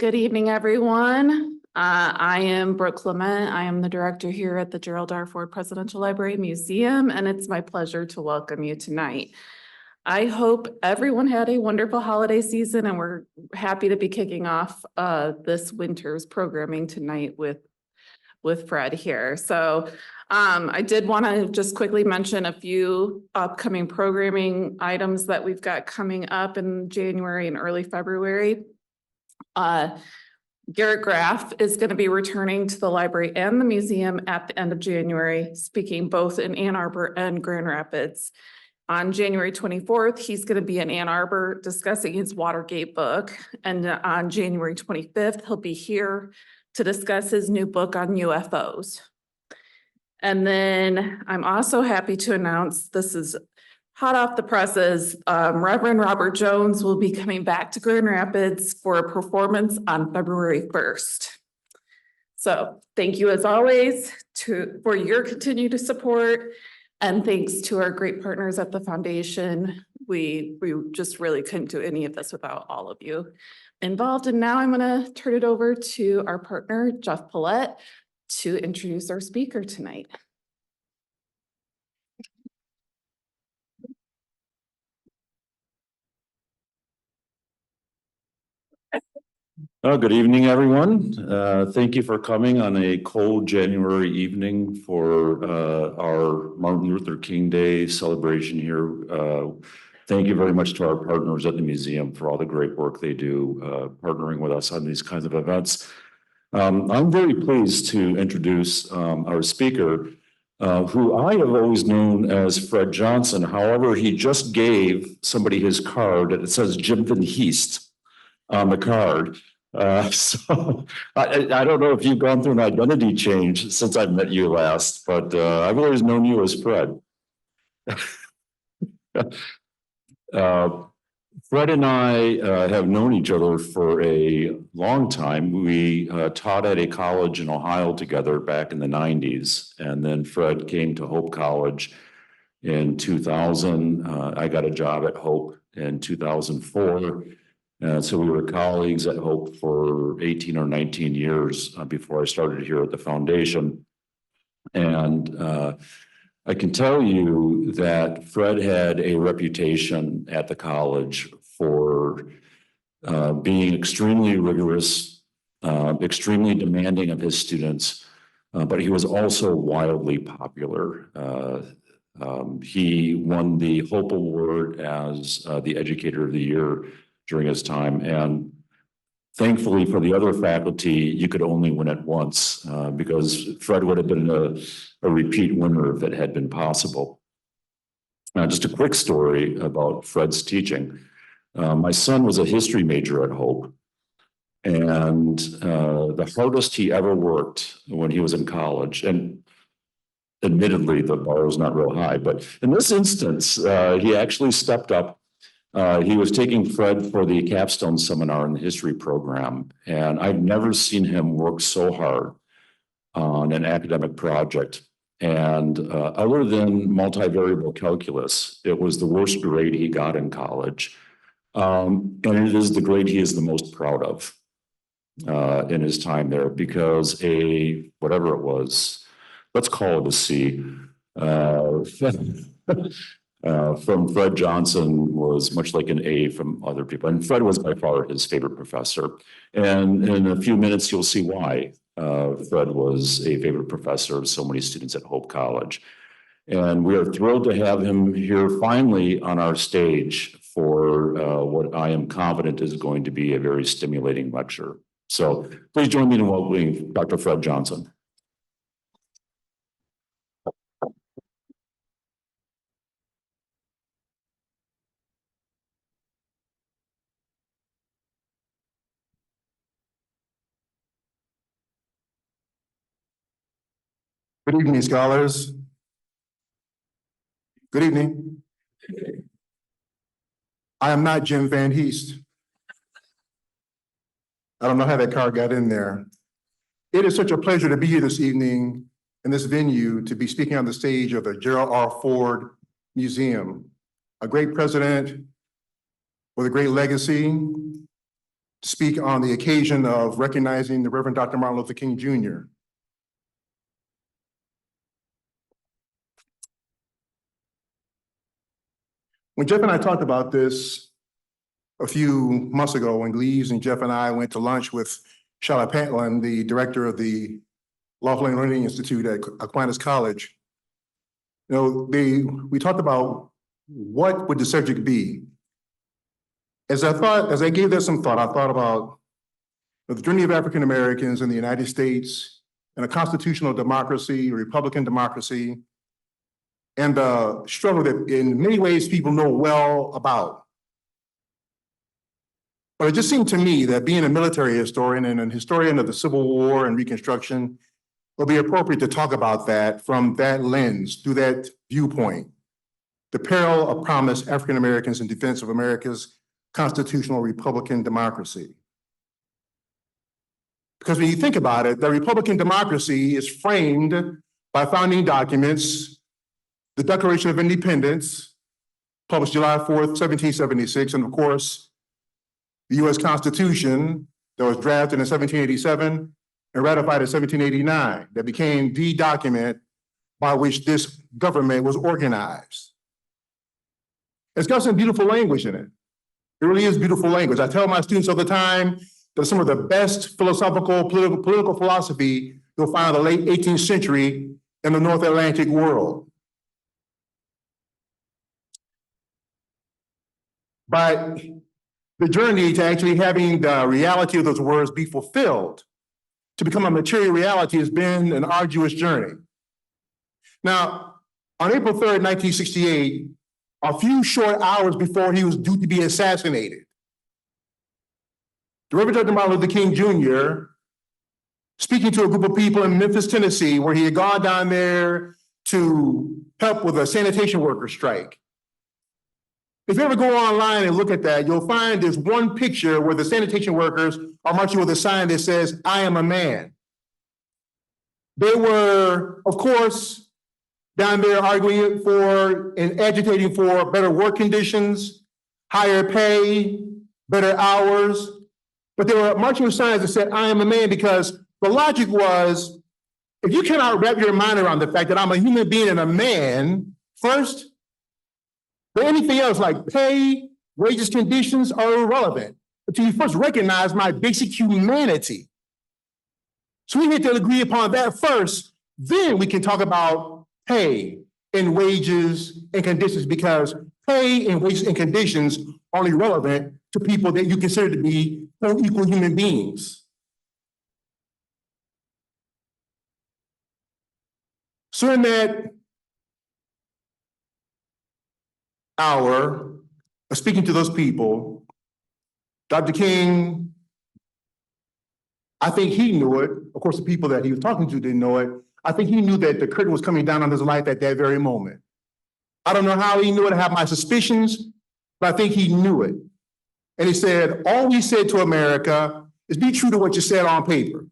good evening, everyone. I am Brooke Clement. I am the director here at the Gerald R. Presidential Library Museum, and it's my pleasure to welcome you tonight. I hope everyone had a wonderful holiday season, and we're happy to be kicking off this winter's programming tonight with Fred here. So I did want to just quickly mention a few upcoming programming items that we've got coming up in January and early February. Gerald R is going to be returning to the library and the museum at the end of January, speaking both in Ann Arbor and Grand Rapids. On January 24th, he's going to be in Ann Arbor discussing his Watergate book. And on January 25th, he'll be here to discuss his new book on UFOs. And then I'm also happy to announce, this is hot off the presses, Reverend Robert Jones will be coming back to Grand Rapids for a performance on February 1st. So thank you as always for your continued support, and thanks to our great partners at the foundation. We just really couldn't do any of this without all of you involved. And now I'm going to turn it over to our partner, Jeff Paulette, to introduce our speaker tonight. Good evening, everyone. Thank you for coming on a cold January evening for our Martin Luther King Day celebration here. Thank you very much to our partners at the museum for all the great work they do, partnering with us on these kinds of events. I'm very pleased to introduce our speaker, who I have always known as Fred Johnson. However, he just gave somebody his card and it says Jim Van Heest on the card. So I don't know if you've gone through an identity change since I met you last, but I've always known you as Fred. Fred and I have known each other for a long time. We taught at a college in Ohio together back in the 90s. And then Fred came to Hope College in 2000. I got a job at Hope in 2004. So we were colleagues at Hope for 18 or 19 years before I started here at the foundation. And I can tell you that Fred had a reputation at the college for being extremely rigorous, extremely demanding of his students, but he was also wildly popular. He won the Hope Award as the Educator of the Year during his time. And thankfully for the other faculty, you could only win it once because Fred would have been a repeat winner if it had been possible. Now, just a quick story about Fred's teaching. My son was a history major at Hope. And the hardest he ever worked when he was in college, and admittedly, the bar was not real high, but in this instance, he actually stepped up. He was taking Fred for the capstone seminar in the history program, and I've never seen him work so hard on an academic project. And other than multivariable calculus, it was the worst grade he got in college. And it is the grade he is the most proud of in his time there, because whatever it was, let's call it a C. From Fred Johnson was much like an A from other people. And Fred was by far his favorite professor. And in a few minutes, you'll see why Fred was a favorite professor of so many students at Hope College. And we are thrilled to have him here finally on our stage for what I am confident is going to be a very stimulating lecture. So please join me in welcoming Dr. Fred Johnson. Good evening, scholars. Good evening. I am not Jim Van Heest. I don't know how that card got in there. It is such a pleasure to be here this evening in this venue to be speaking on the stage of the Gerald R. Ford Museum, a great president with a great legacy, to speak on the occasion of recognizing the Reverend Dr. Martin Luther King Jr. When Jeff and I talked about this a few months ago, when Gleaves and Jeff and I went to lunch with Charlotte Pantlin, the director of the Lawful and Learning Institute at Aquinas College, we talked about what would the subject be. As I gave that some thought, I thought about the journey of African Americans in the United States and a constitutional democracy, a Republican democracy, and the struggle that in many ways people know well about. But it just seemed to me that being a military historian and a historian of the Civil War and Reconstruction, it would be appropriate to talk about that from that lens, through that viewpoint. The peril of promised African Americans in defense of America's constitutional Republican democracy. Because when you think about it, the Republican democracy is framed by founding documents, the Declaration of Independence, published July 4th, 1776, and of course, the US Constitution that was drafted in 1787 and ratified in 1789, that became the document by which this government was organized. It's got some beautiful language in it. It really is beautiful language. I tell my students all the time that some of the best philosophical, political philosophy you'll find in the late 18th century in the North Atlantic world. But the journey to actually having the reality of those words be fulfilled, to become a material reality, has been an arduous journey. Now, on April 3rd, 1968, a few short hours before he was due to be assassinated, the Reverend Dr. Martin Luther King Jr., speaking to a group of people in Memphis, Tennessee, where he had gone down there to help with a sanitation worker strike. If you ever go online and look at that, you'll find there's one picture where the sanitation workers are marching with a sign that says, "I am a man." They were, of course, down there arguing for and agitating for better work conditions, higher pay, better hours. But they were marching with signs that said, "I am a man," because the logic was, if you cannot wrap your mind around the fact that I'm a human being and a man first, but anything else like pay, wages, conditions are irrelevant until you first recognize my basic humanity. So we need to agree upon that first, then we can talk about pay and wages and conditions, because pay and wages and conditions are only relevant to people that you consider to be equal human beings. So in that hour of speaking to those people, Dr. King, I think he knew it. Of course, the people that he was talking to didn't know it. I think he knew that the curtain was coming down on his life at that very moment. I don't know how he knew it. I have my suspicions, but I think he knew it. And he said, all we said to America is be true to what you said on paper.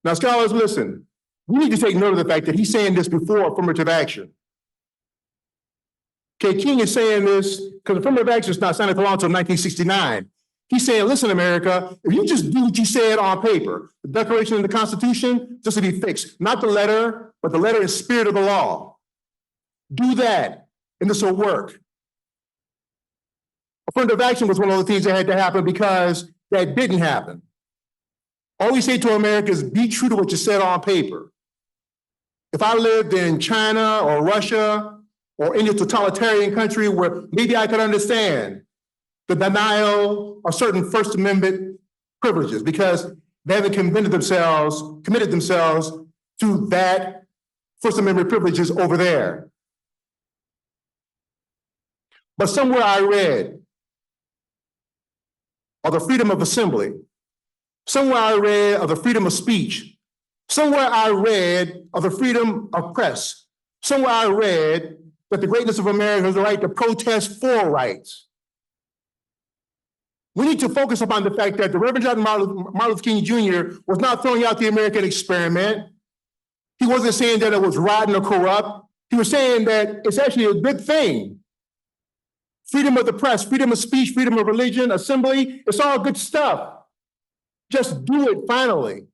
Now, scholars, listen, we need to take note of the fact that he's saying this before affirmative action. Okay, King is saying this because affirmative action is not signed into law until 1969. He's saying, listen, America, if you just do what you said on paper, the Declaration and the Constitution, this will be fixed. Not the letter, but the letter and spirit of the law. Do that, and this will work. Affirmative action was one of the things that had to happen because that didn't happen. All we say to America is be true to what you said on paper. If I lived in China or Russia or any totalitarian country where maybe I could understand the denial of certain First Amendment privileges because they haven't committed themselves to that First Amendment privileges over there. But somewhere I read of the freedom of assembly. Somewhere I read of the freedom of speech. Somewhere I read of the freedom of press. Somewhere I read that the greatness of America is the right to protest for rights. We need to focus upon the fact that the Reverend Dr. Martin Luther King Jr. was not throwing out the American experiment. He wasn't saying that it was rotten or corrupt. He was saying that it's actually a good thing freedom of the press, freedom of speech, freedom of religion, assembly. It's all good stuff. Just do it finally.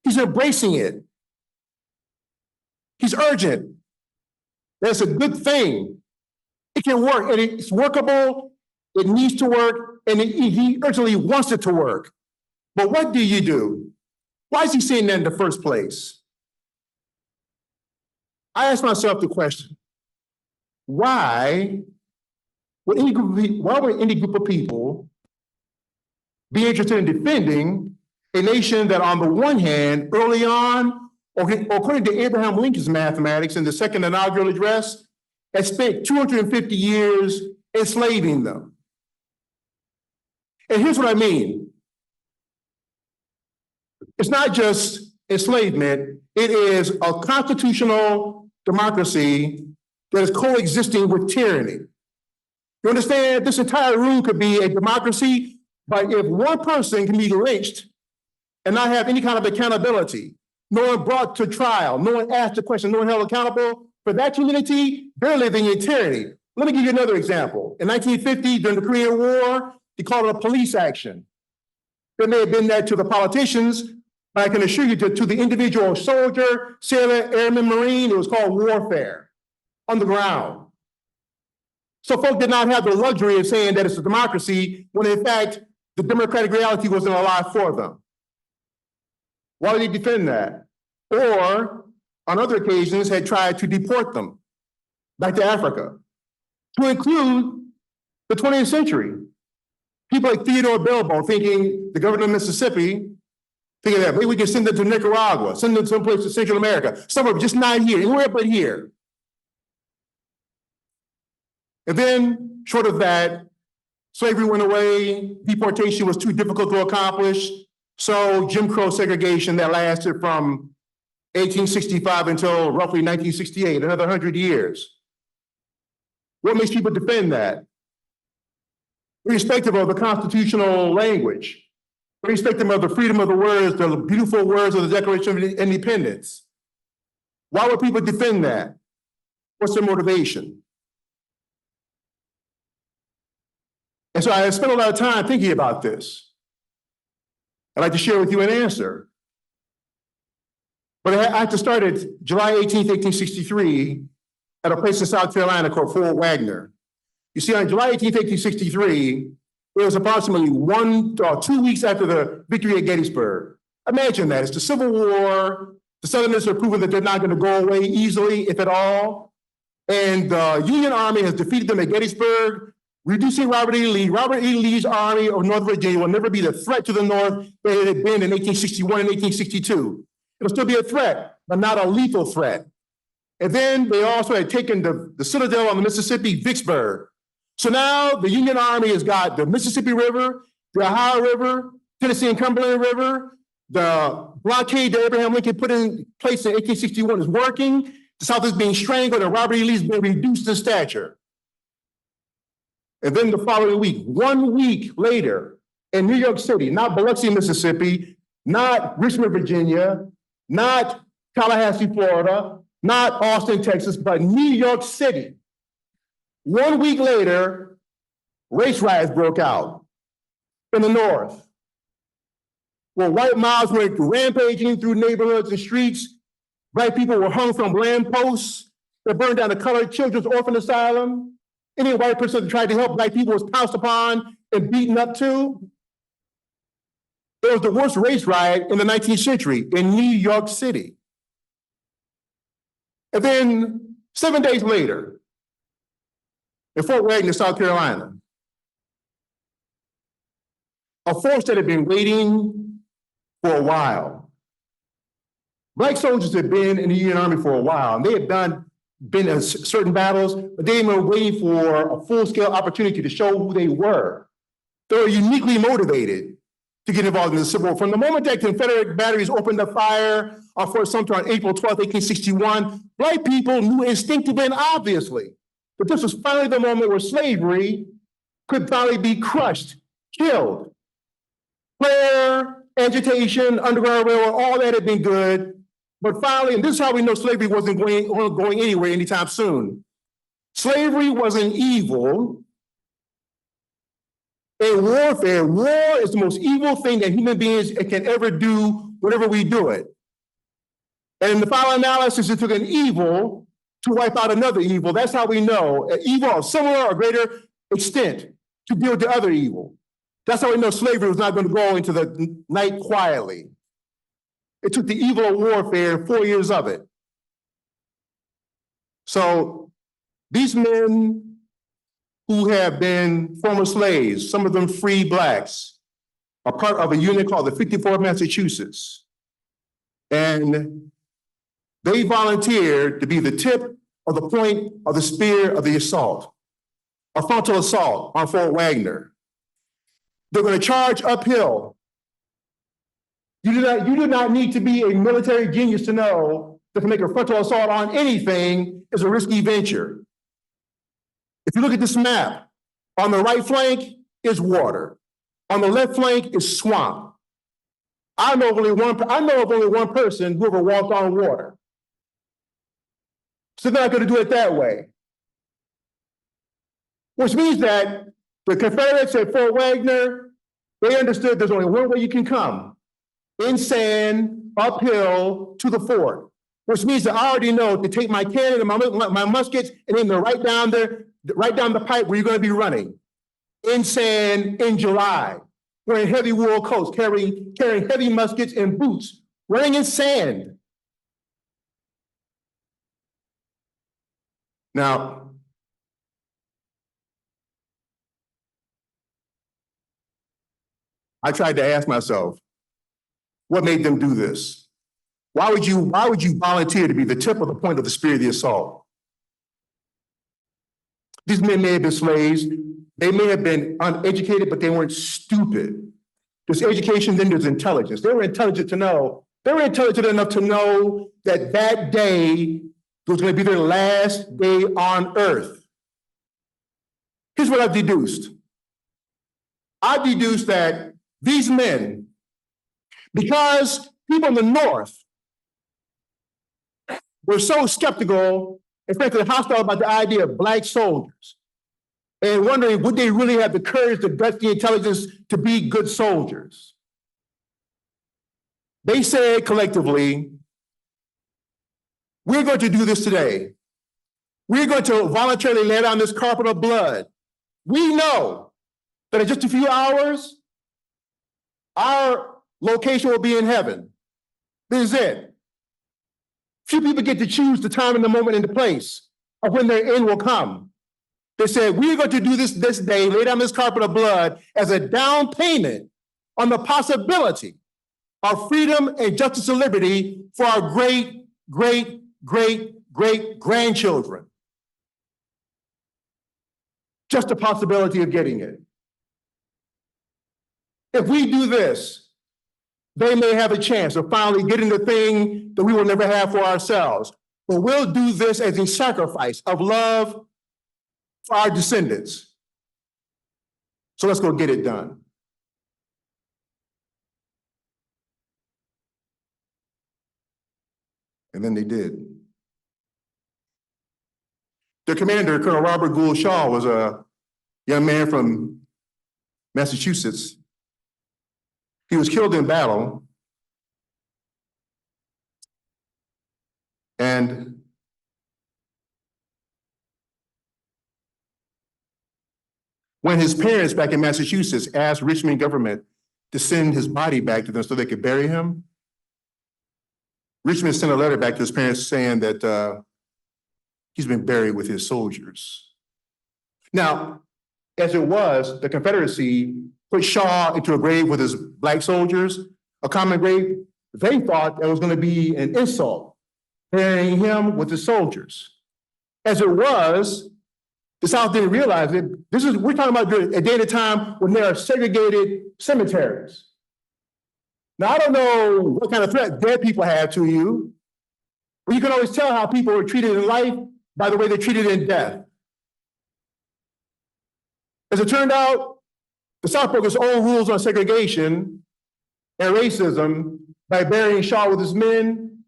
He's embracing it. He's urgent. That's a good thing. It can work, and it's workable. It needs to work, and he urgently wants it to work. But what do you do? Why is he saying that in the first place? I ask myself the question, why would any group of people be interested in defending a nation that on the one hand, early on, according to Abraham Lincoln's mathematics in the second inaugural address, has spent 250 years enslaving them? And here's what I mean. It's not just enslavement, it is a constitutional democracy that is coexisting with tyranny. You understand? This entire room could be a democracy, but if one person can be lynched and not have any kind of accountability, no one brought to trial, no one asked a question, no one held accountable for that community, they're living in tyranny. Let me give you another example. In 1950, during the Korean War, they called it a police action. There may have been that to the politicians, but I can assure you to the individual soldier, sailor, airman, marine, it was called warfare on the ground. So folks did not have the luxury of saying that it's a democracy when in fact the democratic reality wasn't alive for them. Why would they defend that? Or on other occasions had tried to deport them back to Africa, to include the 20th century. People like Theodore Bilbo thinking, the governor of Mississippi, thinking that maybe we can send them to Nicaragua, send them someplace to Central America, somewhere just not here, anywhere but here. And then, short of that, slavery went away, deportation was too difficult to accomplish, so Jim Crow segregation that lasted from 1865 until roughly 1968, another 100 years. What makes people defend that? Irrespective of the constitutional language, irrespective of the freedom of the words, the beautiful words of the Declaration of Independence. Why would people defend that? What's their motivation? And so I spent a lot of time thinking about this. I'd like to share with you an answer. But I have to start at July 18th, 1863, at a place in South Carolina called Fort Wagner. You see, on July 18th, 1863, it was approximately 2 weeks after the victory at Gettysburg. Imagine that. It's the Civil War. The Southerners are proving that they're not going to go away easily, if at all. And the Union Army has defeated them at Gettysburg, reducing Robert E. Lee. Robert E. Lee's army of North Virginia will never be the threat to the North that it had been in 1861 and 1862. It'll still be a threat, but not a lethal threat. And then they also had taken the citadel on the Mississippi, Vicksburg. So now the Union Army has got the Mississippi River, the Ohio River, Tennessee and Cumberland River. The blockade that Abraham Lincoln put in place in 1861 is working. The South is being strangled and Robert E. Lee is being reduced in stature. And then the following week, 1 week later, in New York City, not Biloxi, Mississippi, not Richmond, Virginia, not Tallahassee, Florida, not Austin, Texas, but New York City. 1 week later, race riots broke out in the North, where white mobs were rampaging through neighborhoods and streets. Black people were hung from lampposts. They burned down the Colored Children's Orphan Asylum. Any white person that tried to help Black people was pounced upon and beaten up too. It was the worst race riot in the 19th century in New York City. And then 7 days later, in Fort Wagner, South Carolina, a force that had been waiting for a while. Black soldiers had been in the Union Army for a while, and they had been in certain battles, but they were waiting for a full-scale opportunity to show who they were. They were uniquely motivated to get involved in the Civil War. From the moment that Confederate batteries opened the fire on Fort Sumter on April 12, 1861, Black people knew instinctively and obviously that this was finally the moment where slavery could finally be crushed, killed. Prayer, agitation, Underground Railroad, all that had been good. But finally, and this is how we know slavery wasn't going anywhere anytime soon. Slavery was an evil. A warfare, war is the most evil thing that human beings can ever do whenever we do it. And in the final analysis, it took an evil to wipe out another evil. That's how we know an evil of similar or greater extent to deal with the other evil. That's how we know slavery was not going to go into the night quietly. It took the evil of warfare, 4 years of it. So these men who have been former slaves, some of them free Blacks, are part of a unit called the 54th Massachusetts. And they volunteered to be the tip or the point of the spear of the assault, a frontal assault on Fort Wagner. They're going to charge uphill. You do not need to be a military genius to know that to make a frontal assault on anything is a risky venture. If you look at this map, on the right flank is water. On the left flank is swamp. I know of only one person who ever walked on water. So they're not going to do it that way. Which means that the Confederates at Fort Wagner, they understood there's only one way you can come, in sand, uphill to the fort. Which means that I already know to take my cannon and my muskets and aim them right down there, right down the pipe where you're going to be running. In sand in July, wearing heavy wool coats, carrying heavy muskets and boots, running in sand. Now, I tried to ask myself, what made them do this? Why would you volunteer to be the tip or the point of the spear of the assault? These men may have been slaves. They may have been uneducated, but they weren't stupid. There's education, then there's intelligence. They were intelligent enough to know that that day was going to be their last day on earth. Here's what I've deduced. I've deduced that these men, because people in the North were so skeptical and frankly hostile about the idea of Black soldiers and wondering would they really have the courage, the guts, the intelligence to be good soldiers. They said collectively, we're going to do this today. We're going to voluntarily lay down this carpet of blood. We know that in just a few hours, our location will be in heaven. This is it. Few people get to choose the time and the moment and the place of when their end will come. They said, we're going to do this day, lay down this carpet of blood as a down payment on the possibility of freedom and justice and liberty for our great, great, great, great grandchildren. Just the possibility of getting it. If we do this, they may have a chance of finally getting the thing that we will never have for ourselves. But we'll do this as a sacrifice of love for our descendants. So let's go get it done. And then they did. Their commander, Colonel Robert Gould Shaw, was a young man from Massachusetts. He was killed in battle. And when his parents back in Massachusetts asked Richmond government to send his body back to them so they could bury him, Richmond sent a letter back to his parents saying that he's been buried with his soldiers. Now, as it was, the Confederacy put Shaw into a grave with his Black soldiers, a common grave. They thought that was going to be an insult, burying him with his soldiers. As it was, the South didn't realize it. We're talking about a day at a time when there are segregated cemeteries. Now, I don't know what kind of threat dead people have to you, but you can always tell how people were treated in life by the way they're treated in death. As it turned out, the South broke its own rules on segregation and racism by burying Shaw with his men.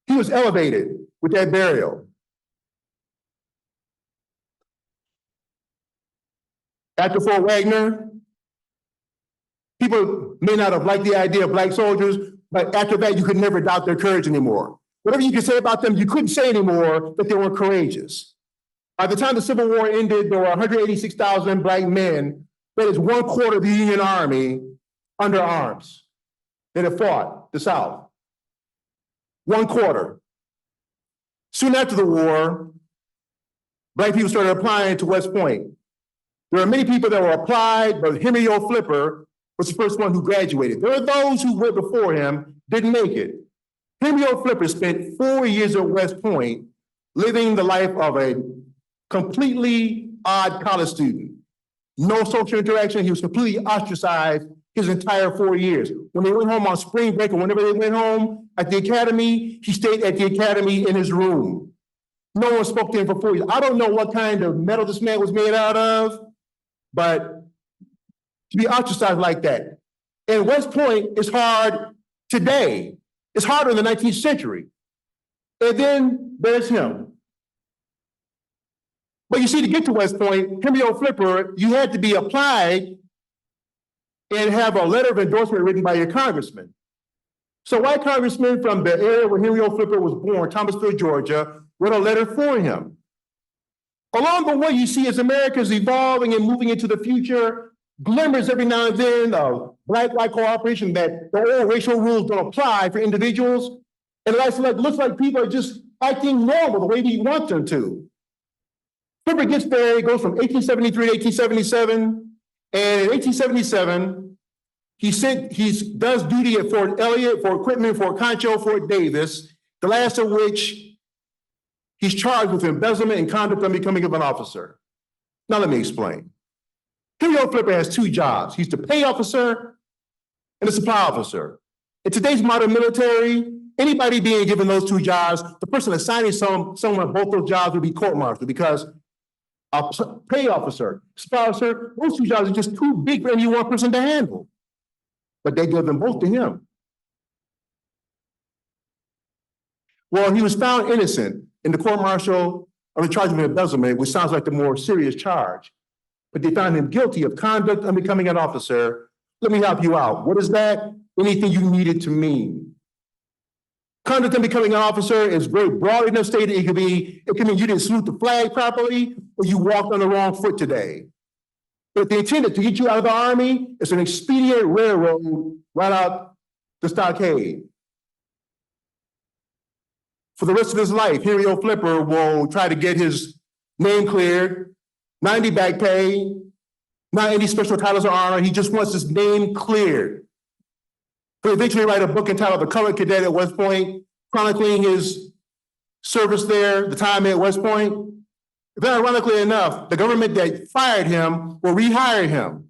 He was elevated with that burial. After Fort Wagner, people may not have liked the idea of black soldiers, but after that, you could never doubt their courage anymore. Whatever you could say about them, you couldn't say anymore that they were courageous. By the time the Civil War ended, there were 186,000 black men, that is 1/4 of the Union Army, under arms that had fought the South. 1/4. Soon after the war, black people started applying to West Point. There are many people that were applied, but Henry O. Flipper was the first one who graduated. There are those who went before him, didn't make it. Henry O. Flipper spent 4 years at West Point, living the life of a completely odd college student. No social interaction. He was completely ostracized his entire 4 years. When they went home on spring break or whenever they went home at the academy, he stayed at the academy in his room. No one spoke to him for 4 years. I don't know what kind of metal this man was made out of, but to be ostracized like that. And West Point is hard today. It's harder in the 19th century. And then there's him. But you see, to get to West Point, Henry O. Flipper, you had to be applied and have a letter of endorsement written by your congressman. So white congressman from the area where Henry O. Flipper was born, Thomasville, Georgia, wrote a letter for him. Along the way, you see as America is evolving and moving into the future, glimmers every now and then of black-white cooperation that the old racial rules don't apply for individuals. And it looks like people are just acting normal the way we want them to. Flipper gets there, he goes from 1873 to 1877, and in 1877, he does duty at Fort Elliott, Fort Quitman, Fort Concho, Fort Davis, the last of which he's charged with embezzlement and conduct unbecoming of an officer. Now let me explain. Henry O. Flipper has 2 jobs. He's the pay officer and the supply officer. In today's modern military, anybody being given those 2 jobs, the person assigning someone both those jobs would be court-martialed, because a pay officer, supply officer, those 2 jobs are just too big for any one person to handle. But they give them both to him. Well, he was found innocent in the court-martial of the charge of embezzlement, which sounds like the more serious charge. But they found him guilty of conduct unbecoming an officer. Let me help you out. What is that? Anything you need it to mean. Conduct unbecoming an officer is very broad enough stated. It can mean you didn't salute the flag properly, or you walked on the wrong foot today. But they intended to get you out of the Army, it's an expedient railroad right out the stockade. For the rest of his life, Henry O. Flipper will try to get his name cleared, 90 back pay, not any special titles or honor. He just wants his name cleared. He'll eventually write a book entitled The Colored Cadet at West Point, chronicling his service there, the time at West Point. Then, ironically enough, the government that fired him will rehire him.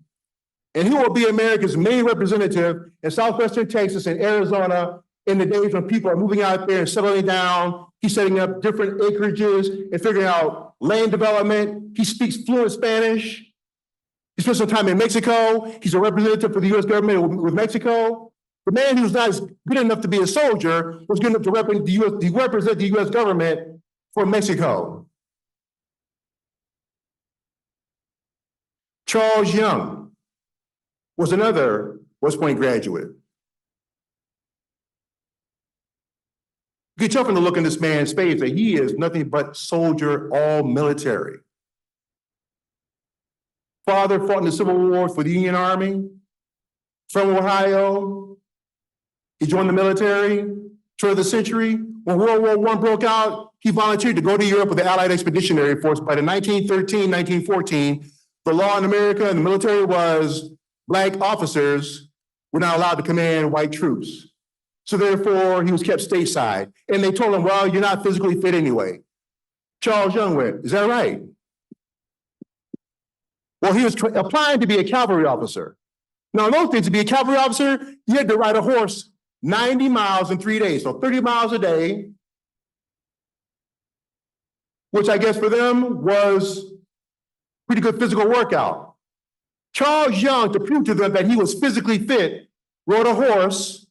And he will be America's main representative in southwestern Texas and Arizona in the days when people are moving out there and settling down. He's setting up different acreages and figuring out land development. He speaks fluent Spanish. He spent some time in Mexico. He's a representative for the U.S. government with Mexico. The man who's not good enough to be a soldier was good enough to represent the U.S. government for Mexico. Charles Young was another West Point graduate. You can tell from the look in this man's face that he is nothing but soldier, all military. Father fought in the Civil War for the Union Army. From Ohio, he joined the military, turn of the century. When World War I broke out, he volunteered to go to Europe with the Allied Expeditionary Force. By the 1913, 1914, the law in America and the military was black officers were not allowed to command white troops. So therefore, he was kept stateside. And they told him, well, you're not physically fit anyway. Charles Young went, is that right? Well, he was applying to be a cavalry officer. Now, in those days, to be a cavalry officer, you had to ride a horse 90 miles in 3 days, so 30 miles a day, which I guess for them was pretty good physical workout. Charles Young, to prove to them that he was physically fit, rode a horse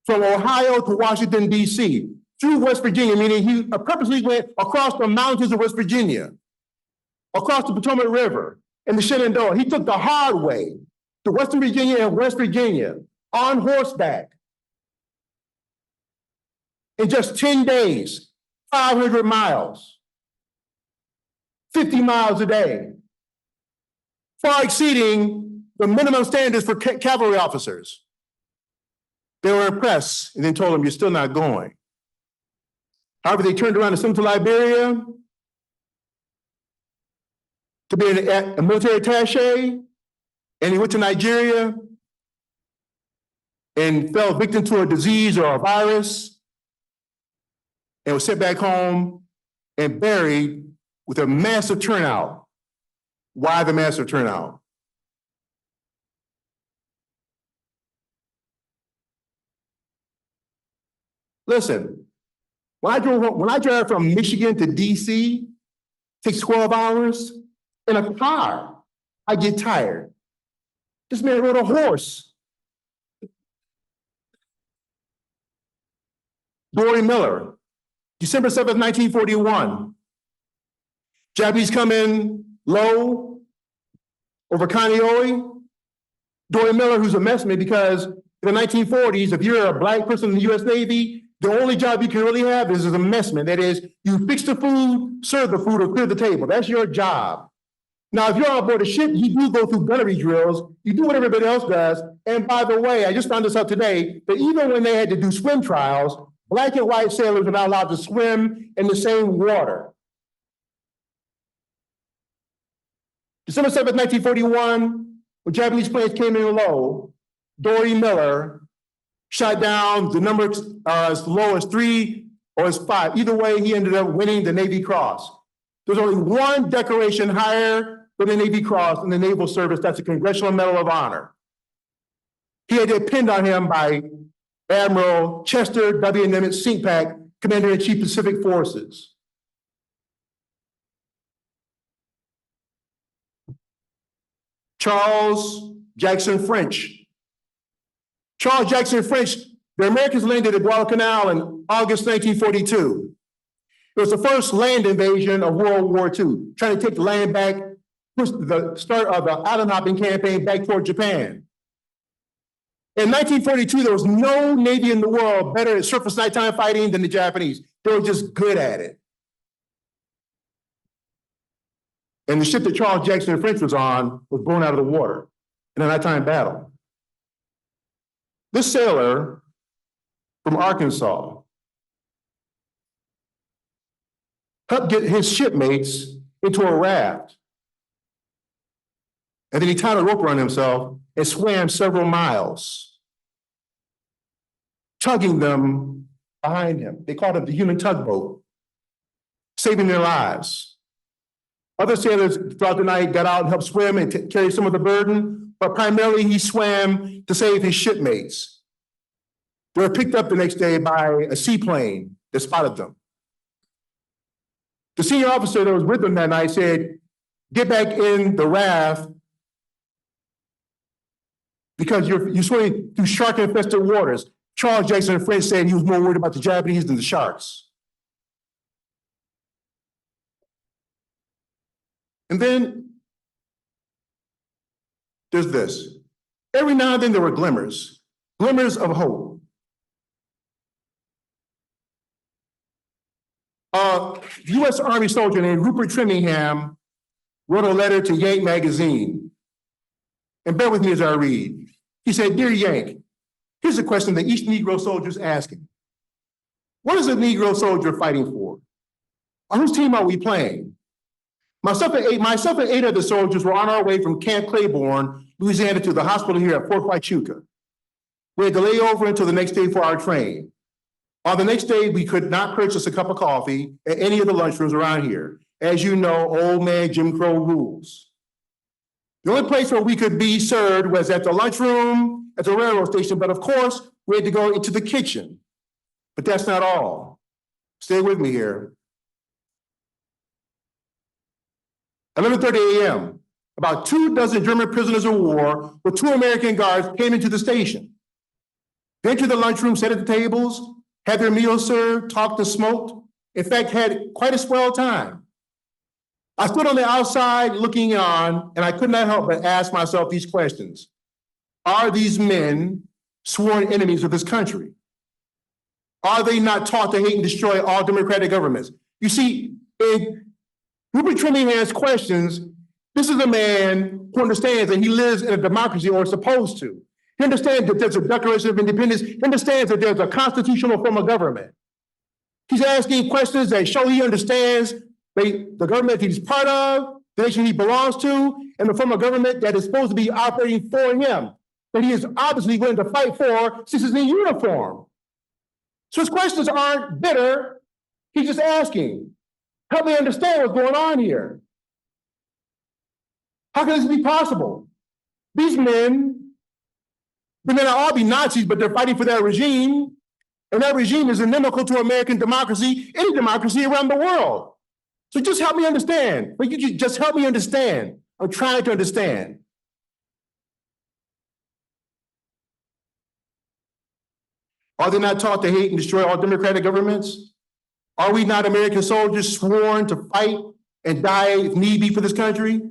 from Ohio to Washington, D.C., through West Virginia, meaning he purposely went across the mountains of West Virginia, across the Potomac River, in the Shenandoah. He took the hard way to Western Virginia and West Virginia on horseback. In just 10 days, 500 miles, 50 miles a day, far exceeding the minimum standards for cavalry officers. They were impressed and then told him, "You're still not going." However, they turned around and sent him to Liberia to be a military attaché, and he went to Nigeria and fell victim to a disease or a virus and was sent back home and buried with a massive turnout. Why the massive turnout? Listen, when I drive from Michigan to DC, it takes 12 hours. In a car, I get tired. This man rode a horse. Dory Miller, December 7th, 1941. Japanese come in low over Kaneohe. Dory Miller, who's a messmate, because in the 1940s, if you're a Black person in the US Navy, the only job you can really have is as a messman. That is, you fix the food, serve the food, or clear the table. That's your job. Now, if you're on board a ship, you do go through gunnery drills. You do what everybody else does. And by the way, I just found this out today, that even when they had to do swim trials, Black and white sailors were not allowed to swim in the same water. December 7th, 1941, when Japanese planes came in low, Dory Miller shot down the number as low as 3 or as 5. Either way, he ended up winning the Navy Cross. There's only one decoration higher than the Navy Cross in the Naval Service. That's the Congressional Medal of Honor. He had it pinned on him by Admiral Chester W. Nimitz Sinkpak, Commander-in-Chief Pacific Forces. Charles Jackson French. Charles Jackson French, the Americans landed at Guadalcanal in August 1942. It was the first land invasion of World War II, trying to take the land back, push the start of the island hopping campaign back toward Japan. In 1942, there was no Navy in the world better at surface nighttime fighting than the Japanese. They were just good at it. And the ship that Charles Jackson French was on was blown out of the water in a nighttime battle. This sailor from Arkansas helped get his shipmates into a raft. And then he tied a rope around himself and swam several miles, tugging them behind him. They called it the human tugboat, saving their lives. Other sailors throughout the night got out and helped swim and carry some of the burden, but primarily he swam to save his shipmates. They were picked up the next day by a seaplane that spotted them. The senior officer that was with them that night said, "Get back in the raft because you're swimming through shark-infested waters." Charles Jackson French said he was more worried about the Japanese than the sharks. And then there's this. Every now and then there were glimmers of hope. A U.S. Army soldier named Rupert Trimmingham wrote a letter to Yank magazine. And bear with me as I read. He said, "Dear Yank, here's a question that each Negro soldier is asking. What is a Negro soldier fighting for? On whose team are we playing? Myself and 8 other soldiers were on our way from Camp Claiborne, Louisiana, to the hospital here at Fort Huachuca. We had to lay over until the next day for our train. On the next day, we could not purchase a cup of coffee at any of the lunchrooms around here. As you know, old man Jim Crow rules. The only place where we could be served was at the lunchroom, at the railroad station, but of course, we had to go into the kitchen. But that's not all. Stay with me here. 11:30 a.m., about 24 German prisoners of war with 2 American guards came into the station. They entered the lunchroom, sat at the tables, had their meals served, talked and smoked. In fact, had quite a swell time. I stood on the outside looking on, and I could not help but ask myself these questions. Are these men sworn enemies of this country? Are they not taught to hate and destroy all democratic governments? You see, in Rupert Trimmingham's questions, this is a man who understands that he lives in a democracy, or is supposed to. He understands that there's a Declaration of Independence. He understands that there's a constitutional form of government. He's asking questions that show he understands the government that he's part of, the nation he belongs to, and the form of government that is supposed to be operating for him, that he is obviously willing to fight for since he's in uniform. So his questions aren't bitter. He's just asking, help me understand what's going on here. How can this be possible? These men, they may not all be Nazis, but they're fighting for that regime. And that regime is inimical to American democracy, any democracy around the world. So just help me understand. But you just help me understand. I'm trying to understand. Are they not taught to hate and destroy all democratic governments? Are we not American soldiers sworn to fight and die if need be for this country?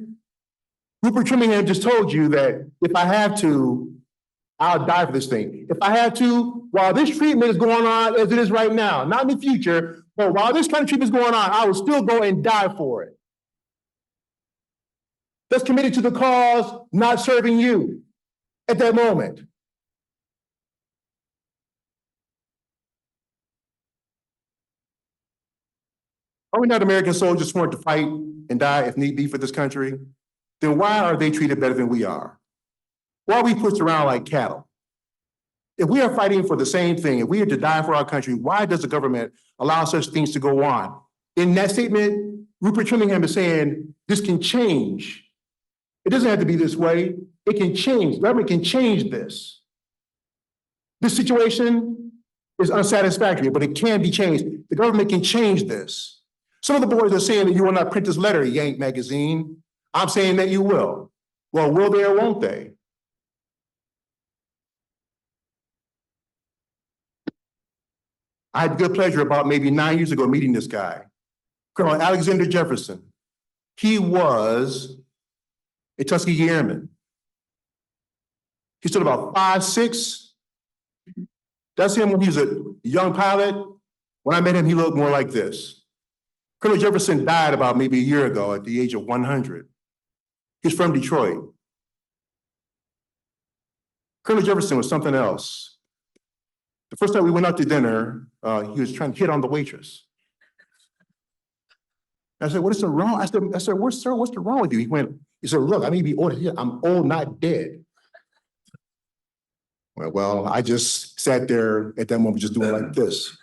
Rupert Trimmingham just told you that if I have to, I'll die for this thing. If I have to, while this treatment is going on as it is right now, not in the future, but while this kind of treatment is going on, I will still go and die for it. That's committed to the cause, not serving you at that moment. Are we not American soldiers sworn to fight and die if need be for this country? Then why are they treated better than we are? Why are we pushed around like cattle? If we are fighting for the same thing, if we are to die for our country, why does the government allow such things to go on? In that statement, Rupert Trimmingham is saying this can change. It doesn't have to be this way. It can change. The government can change this. This situation is unsatisfactory, but it can be changed. The government can change this. Some of the boys are saying that you will not print this letter, Yank magazine. I'm saying that you will. Well, will they or won't they? I had good pleasure about maybe 9 years ago meeting this guy, Colonel Alexander Jefferson. He was a Tuskegee Airman. He stood about 5'6". That's him when he was a young pilot. When I met him, he looked more like this. Colonel Jefferson died about maybe a year ago at the age of 100. He's from Detroit. Colonel Jefferson was something else. The first time we went out to dinner, he was trying to hit on the waitress. I said, what is the wrong? I said, sir, what's the wrong with you? He said, look, I may be old. I'm old, not dead. Well, I just sat there at that moment just doing like this.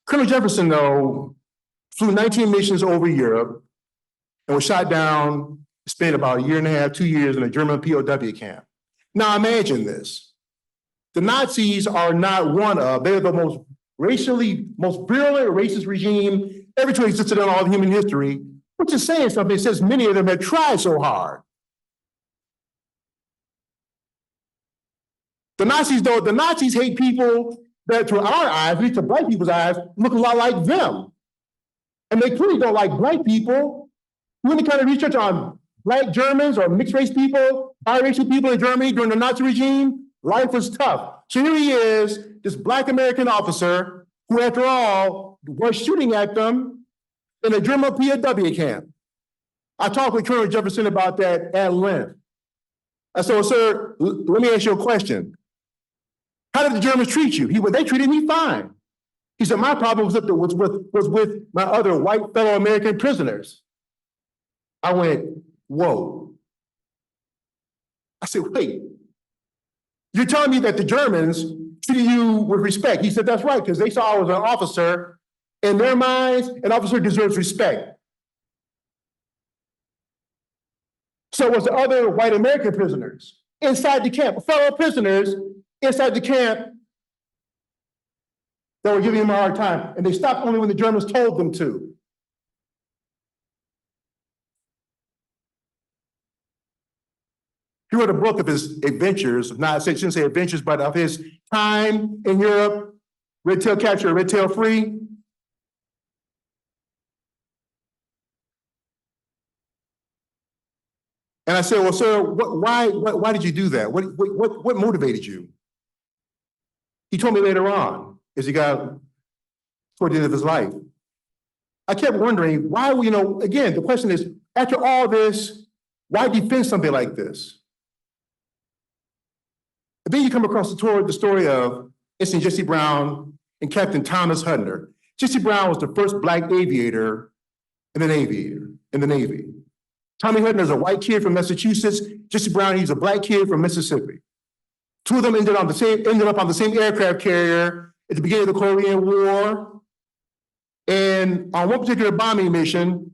Colonel Jefferson, though, flew 19 missions over Europe and was shot down, spent about a year and a half, 2 years in a German POW camp. Now imagine this. The Nazis are not one of, they're the most virulent racist regime ever to exist in all of human history, which is saying something. It says many of them have tried so hard. The Nazis hate people that to our eyes, at least to black people's eyes, look a lot like them. And they clearly don't like black people. Do any kind of research on black Germans or mixed race people, biracial people in Germany during the Nazi regime? Life was tough. So here he is, this black American officer who, after all, was shooting at them in a German POW camp. I talked with Colonel Jefferson about that at length. I said, well, sir, let me ask you a question. How did the Germans treat you? They treated me fine. He said, my problem was with my other white fellow American prisoners. I went, whoa. I said, wait, you're telling me that the Germans treated you with respect? He said, that's right, because they saw I was an officer. In their minds, an officer deserves respect. So was the other white American prisoners inside the camp, fellow prisoners inside the camp that were giving him a hard time. And they stopped only when the Germans told them to. He wrote a book of his adventures, I shouldn't say adventures, but of his time in Europe, Red Tail Capture, Red Tail Free. And I said, well, sir, why did you do that? What motivated you? He told me later on, as he got toward the end of his life. I kept wondering why, again, the question is, after all this, why defend something like this? And then you come across the story of Ensign Jesse Brown and Captain Thomas Hudner. Jesse Brown was the first Black aviator in the Navy. Tommy Hudner is a white kid from Massachusetts. Jesse Brown, he's a Black kid from Mississippi. Two of them ended up on the same aircraft carrier at the beginning of the Korean War. And on one particular bombing mission,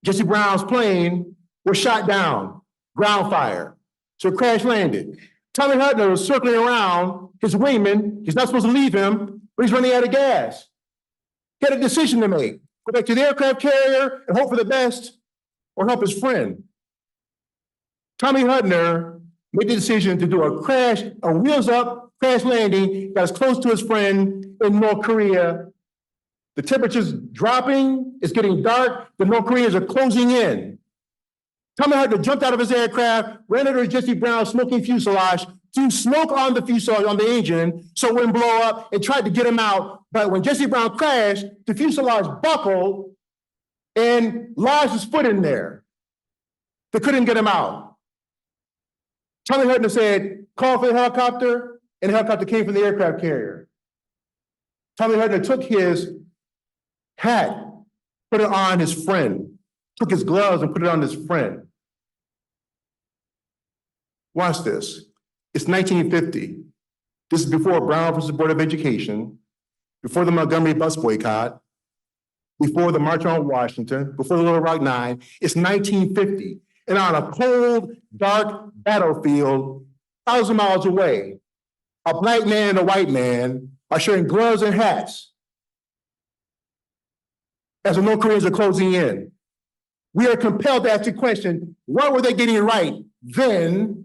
Jesse Brown's plane was shot down, ground fire. So it crash landed. Tommy Hudner was circling around his wingman. He's not supposed to leave him, but he's running out of gas. He had a decision to make. Go back to the aircraft carrier and hope for the best, or help his friend. Tommy Hudner made the decision to do a wheels up crash landing that was close to his friend in North Korea. The temperature's dropping, it's getting dark, the North Koreans are closing in. Tommy Hudner jumped out of his aircraft, ran under Jesse Brown's smoking fuselage, threw smoke on the fuselage, on the engine, so it wouldn't blow up, and tried to get him out. But when Jesse Brown crashed, the fuselage buckled and lodged his foot in there. They couldn't get him out. Tommy Hudner said, call for the helicopter, and the helicopter came from the aircraft carrier. Tommy Hudner took his hat, put it on his friend, took his gloves and put it on his friend. Watch this. It's 1950. This is before Brown versus Board of Education, before the Montgomery bus boycott, before the March on Washington, before the Little Rock Nine. It's 1950. And on a cold, dark battlefield, 1,000 miles away, a Black man and a white man are sharing gloves and hats as the North Koreans are closing in. We are compelled to ask the question, what were they getting right then?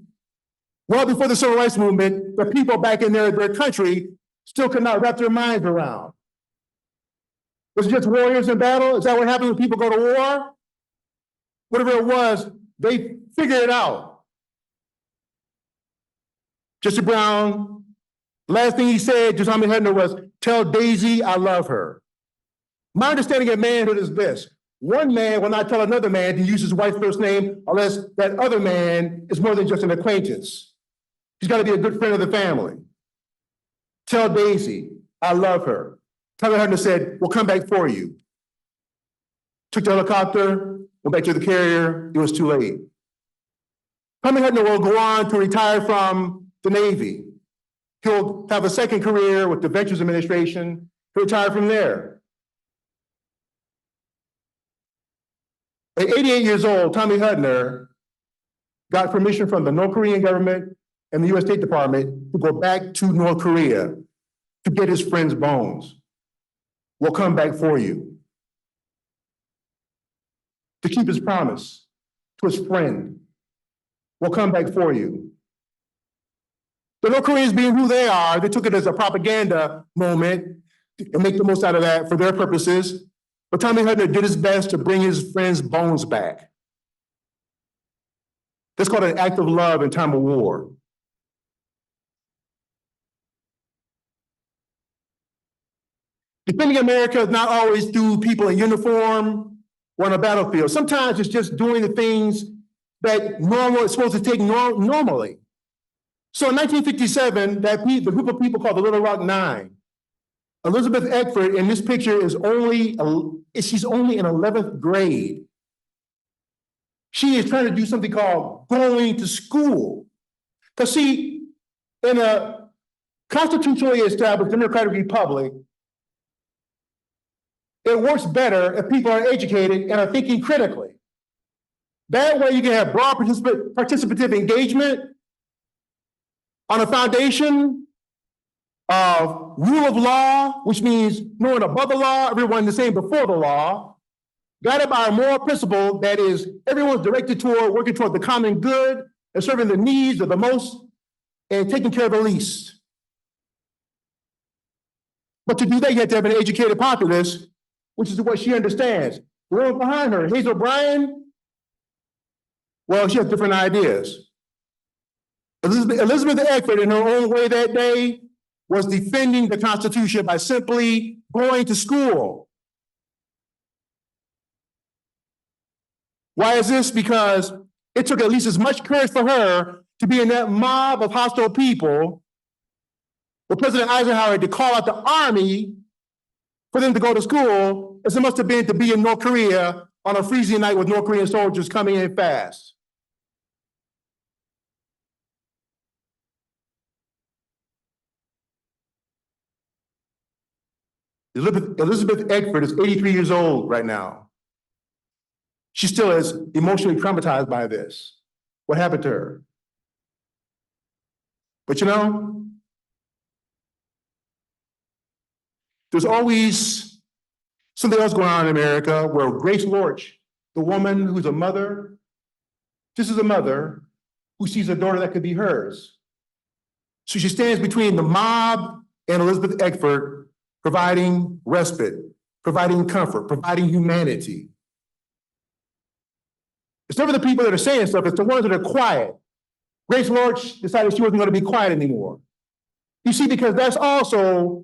Well, before the Civil Rights Movement, the people back in their country still could not wrap their minds around. Was it just warriors in battle? Is that what happens when people go to war? Whatever it was, they figured it out. Jesse Brown, last thing he said to Tommy Hudner was, tell Daisy I love her. My understanding of manhood is this. One man will not tell another man to use his wife's first name unless that other man is more than just an acquaintance. He's got to be a good friend of the family. Tell Daisy, I love her. Tommy Hudner said, we'll come back for you. Took the helicopter, went back to the carrier, it was too late. Tommy Hudner will go on to retire from the Navy. He'll have a second career with the Veterans Administration, he'll retire from there. At 88 years old, Tommy Hudner got permission from the North Korean government and the US State Department to go back to North Korea to get his friend's bones. We'll come back for you. To keep his promise to his friend. We'll come back for you. The North Koreans, being who they are, they took it as a propaganda moment and make the most out of that for their purposes. But Tommy Hudner did his best to bring his friend's bones back. That's called an act of love in time of war. Defending America is not always through people in uniform or on a battlefield. Sometimes it's just doing the things that normal is supposed to take normally. So in 1957, the group of people called the Little Rock Nine, Elizabeth Eckford in this picture she's only in 11th grade. She is trying to do something called going to school. Because see, in a constitutionally established democratic republic, it works better if people are educated and are thinking critically. That way you can have broad participative engagement on a foundation of rule of law, which means no one above the law, everyone the same before the law, guided by a moral principle that is everyone's directed toward working toward the common good and serving the needs of the most and taking care of the least. But to do that, you have to have an educated populace, which is what she understands. The woman behind her, Hazel Bryan, Well, she has different ideas. Elizabeth Eckford, in her own way that day, was defending the Constitution by simply going to school. Why is this? Because it took at least as much courage for her to be in that mob of hostile people with President Eisenhower to call out the army for them to go to school as it must have been to be in North Korea on a freezing night with North Korean soldiers coming in fast. Elizabeth Eckford is 83 years old right now. She still is emotionally traumatized by this. What happened to her? But you know, there's always something else going on in America where Grace Lorch, the woman who's a mother, this is a mother who sees a daughter that could be hers. So she stands between the mob and Elizabeth Eckford, providing respite, providing comfort, providing humanity. It's never the people that are saying stuff, it's the ones that are quiet. Grace Lorch decided she wasn't going to be quiet anymore. You see, because that's also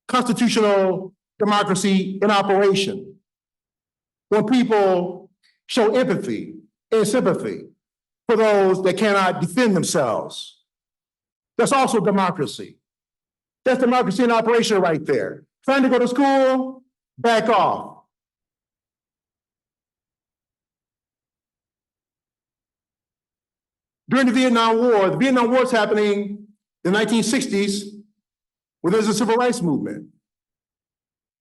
constitutional democracy in operation. When people show empathy and sympathy for those that cannot defend themselves. That's also democracy. That's democracy in operation right there. Trying to go to school, back off. During the Vietnam War is happening in the 1960s when there's a civil rights movement,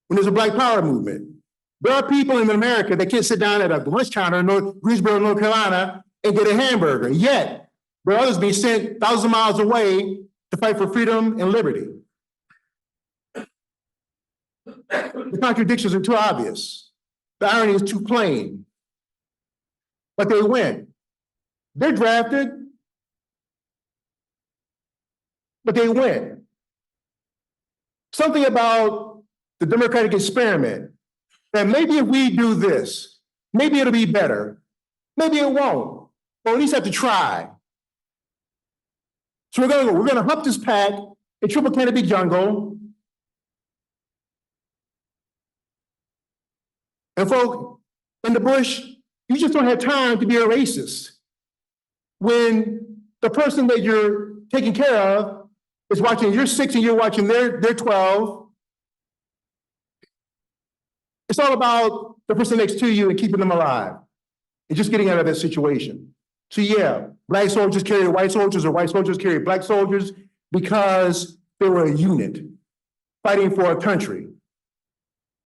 when there's a Black Power movement. There are people in America that can't sit down at a lunch counter in Greensboro, North Carolina, and get a hamburger. Yet, there are others being sent thousands of miles away to fight for freedom and liberty. The contradictions are too obvious. The irony is too plain. But they win. They're drafted, but they win. Something about the democratic experiment, that maybe if we do this, maybe it'll be better. Maybe it won't, but at least have to try. So we're gonna hump this pack in triple canopy jungle. And folk in the bush, you just don't have time to be a racist when the person that you're taking care of is watching, you're 6 and you're watching they're 12. It's all about the person next to you and keeping them alive and just getting out of that situation. So yeah, Black soldiers carry white soldiers or white soldiers carry Black soldiers because they were a unit fighting for a country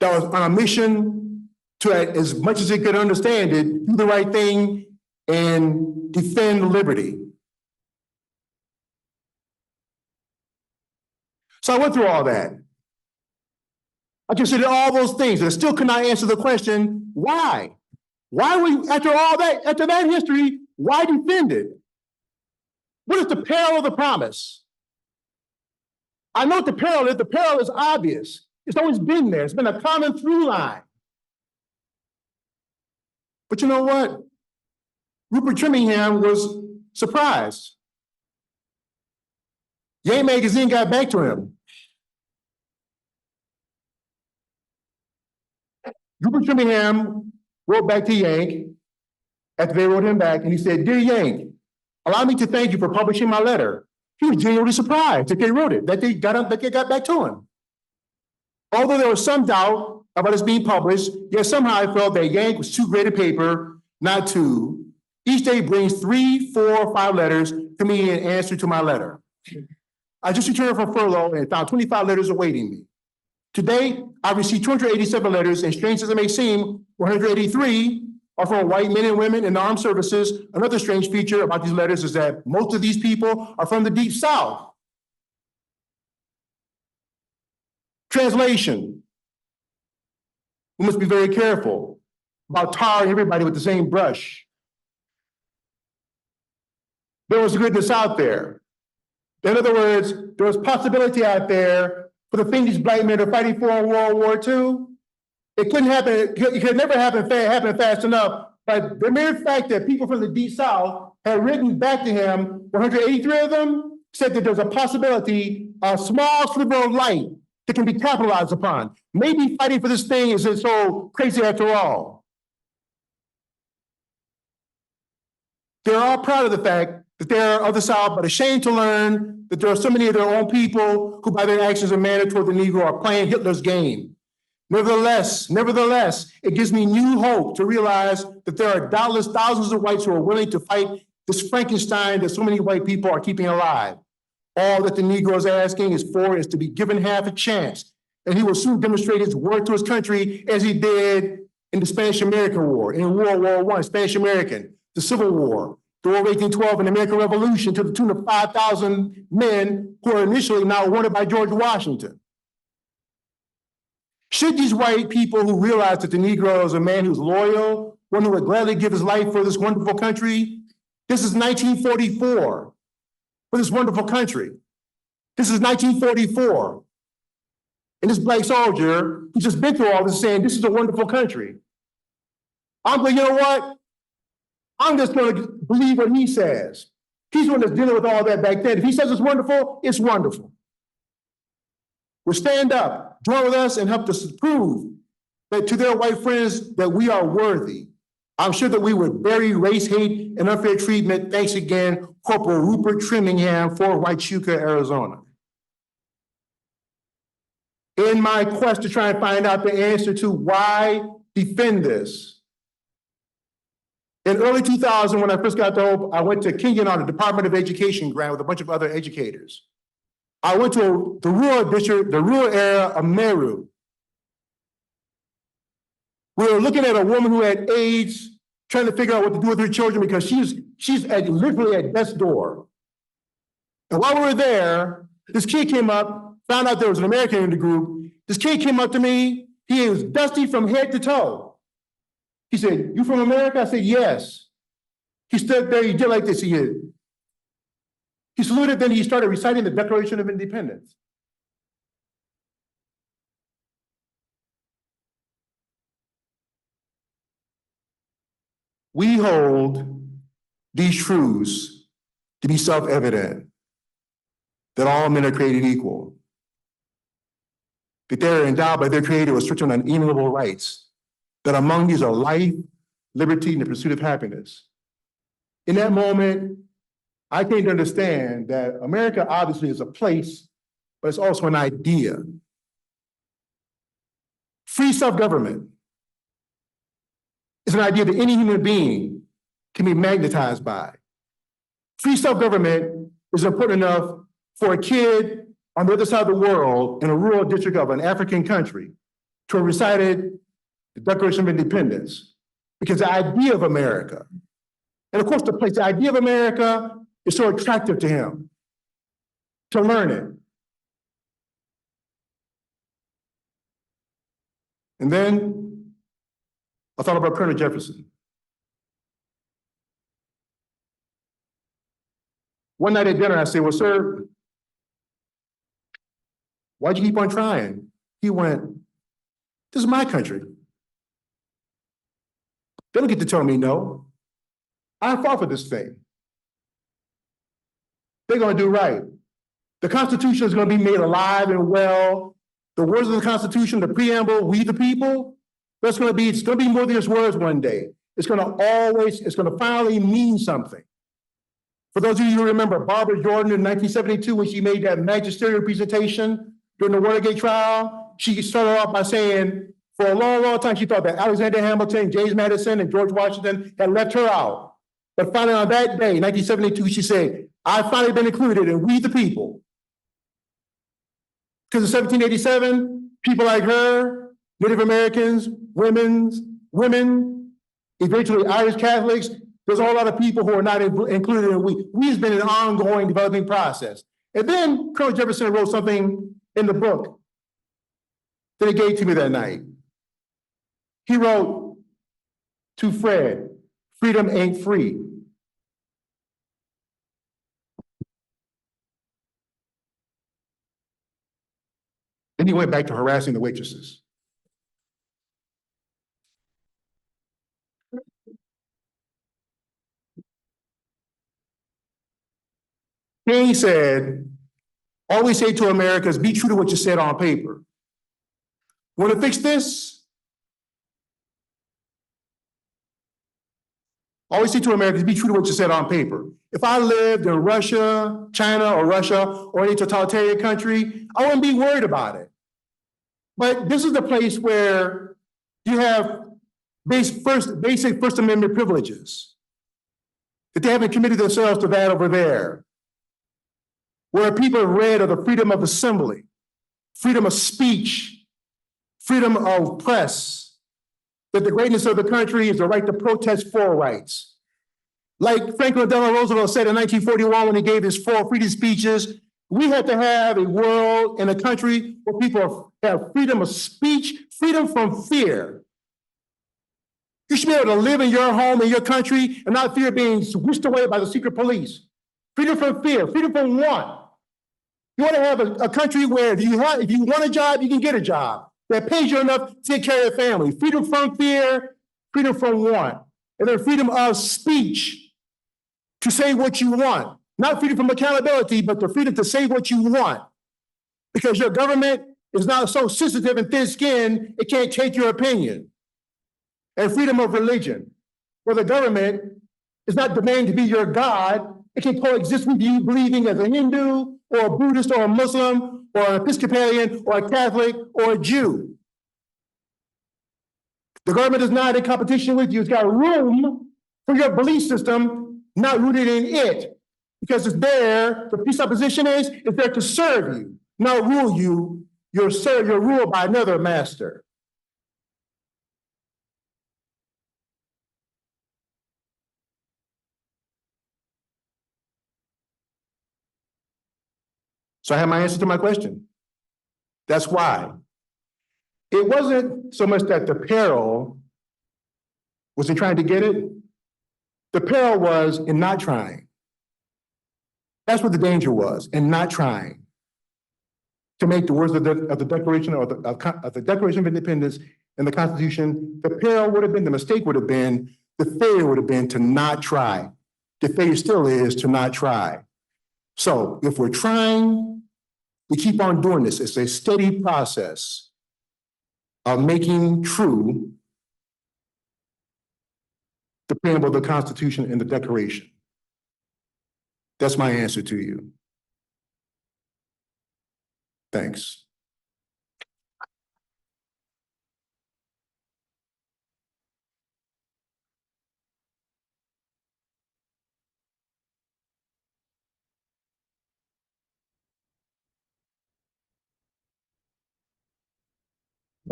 that was on a mission to, as much as it could understand it, do the right thing and defend liberty. So I went through all that. I considered all those things and I still could not answer the question, why? Why were you, after that history, why defend it? What is the peril of the promise? I know what the peril is. The peril is obvious. It's always been there. It's been a common through line. But you know what? Rupert Trimmingham was surprised. Yang magazine got back to him. Rupert Trimmingham wrote back to Yang after they wrote him back, and he said, "Dear Yang, allow me to thank you for publishing my letter." He was genuinely surprised that they wrote it, that they got back to him. Although there was some doubt about its being published, yet somehow I felt that Yang was too great a paper not to. Each day brings 3, 4, or 5 letters to me in answer to my letter. I just returned from furlough and found 25 letters awaiting me. Today, I received 287 letters, and strange as it may seem, 183 are from white men and women in the armed services. Another strange feature about these letters is that most of these people are from the Deep South. Translation. We must be very careful about tarring everybody with the same brush. There was goodness out there. In other words, there was possibility out there for the thing these Black men are fighting for in World War II. It couldn't happen, it could never happen fast enough But the mere fact that people from the Deep South had written back to him, 183 of them, said that there's a possibility, a small sliver of light that can be capitalized upon. Maybe fighting for this thing isn't so crazy after all. They're all proud of the fact that they're of the South, but ashamed to learn that there are so many of their own people who, by their actions and manner toward the Negro, are playing Hitler's game. Nevertheless, it gives me new hope to realize that there are doubtless thousands of whites who are willing to fight this Frankenstein that so many white people are keeping alive. All that the Negro is asking is to be given half a chance, and he will soon demonstrate his worth to his country as he did in the Spanish-American War, in World War I, Spanish-American, the Civil War, the War of 1812, and the American Revolution, to the tune of 5,000 men who are initially now wanted by George Washington. Should these white people who realize that the Negro is a man who's loyal, one who would gladly give his life for this wonderful country, this is 1944 for this wonderful country. This is 1944. And this black soldier who's just been through all this saying, this is a wonderful country. I'm going, you know what? I'm just going to believe what he says. He's the one that's dealing with all that back then. If he says it's wonderful, it's wonderful. Well, stand up, join with us, and help us prove that to their white friends that we are worthy. I'm sure that we would bury race hate and unfair treatment. Thanks again, Corporal Rupert Trimmingham, Fort Huachuca, Arizona. In my quest to try and find out the answer to why defend this, in early 2000, when I first got to Hope, I went to Kenyon on a Department of Education grant with a bunch of other educators. I went to the rural district, the rural area of Meru. We were looking at a woman who had AIDS, trying to figure out what to do with her children because she's literally at death's door. And while we were there, this kid came up, found out there was an American in the group. This kid came up to me. He was dusty from head to toe. He said, "You from America?" I said, "Yes." He stood there, he did like this, he saluted, then he started reciting the Declaration of Independence. We hold these truths to be self-evident, that all men are created equal, that they're endowed by their Creator with certain unalienable rights, that among these are life, liberty, and the pursuit of happiness. In that moment, I came to understand that America obviously is a place, but it's also an idea. Free self-government is an idea that any human being can be magnetized by. Free self-government is important enough for a kid on the other side of the world in a rural district of an African country to have recited the Declaration of Independence, because the idea of America, and of course the idea of America is so attractive to him, to learn it. And then I thought about Colonel Jefferson. One night at dinner, I said, "Well, sir, why'd you keep on trying?" He went, "This is my country. They don't get to tell me no. I fought for this thing. They're going to do right. The Constitution is going to be made alive and well. The words of the Constitution, the preamble, we the people, it's going to be more than just words one day. It's going to finally mean something." For those of you who remember Barbara Jordan in 1972, when she made that magisterial presentation during the Watergate trial, she started off by saying, for a long, long time, she thought that Alexander Hamilton, James Madison, and George Washington had left her out. But finally on that day, 1972, she said, "I've finally been included in we the people." Because in 1787, people like her, Native Americans, women, eventually Irish Catholics, there's a whole lot of people who are not included in we. We has been an ongoing developing process. And then Colonel Jefferson wrote something in the book that he gave to me that night. He wrote to Fred, "Freedom ain't free." Then he went back to harassing the waitresses. King said, all we say to America is be true to what you said on paper. Want to fix this? All we say to America is be true to what you said on paper. If I lived in Russia, China, or any totalitarian country, I wouldn't be worried about it. But this is the place where you have basic First Amendment privileges that they haven't committed themselves to that over there, where people have read of the freedom of assembly, freedom of speech, freedom of press, that the greatness of the country is the right to protest for rights. Like Franklin Delano Roosevelt said in 1941 when he gave his 4 freedom speeches, we have to have a world and a country where people have freedom of speech, freedom from fear. You should be able to live in your home, in your country, and not fear being whisked away by the secret police. Freedom from fear, freedom from want. You want to have a country where if you want a job, you can get a job that pays you enough to take care of your family. Freedom from fear, freedom from want. And then freedom of speech to say what you want. Not freedom from accountability, but the freedom to say what you want. Because your government is not so sensitive and thin-skinned, it can't take your opinion. And freedom of religion, where the government is not demanding to be your God. It can coexist with you believing as a Hindu or a Buddhist or a Muslim or an Episcopalian or a Catholic or a Jew. The government is not in competition with you. It's got room for your belief system, not rooted in it. Because it's there, the presupposition is, it's there to serve you, not rule you. You're ruled by another master. So I have my answer to my question. That's why. It wasn't so much that the peril was in trying to get it. The peril was in not trying. That's what the danger was, in not trying to make the words of the Declaration of the Declaration of Independence and the Constitution. The peril would have been, the mistake would have been, the failure would have been to not try. The failure still is to not try. So if we're trying, we keep on doing this. It's a steady process of making true the preamble of the Constitution and the Declaration. That's my answer to you. Thanks.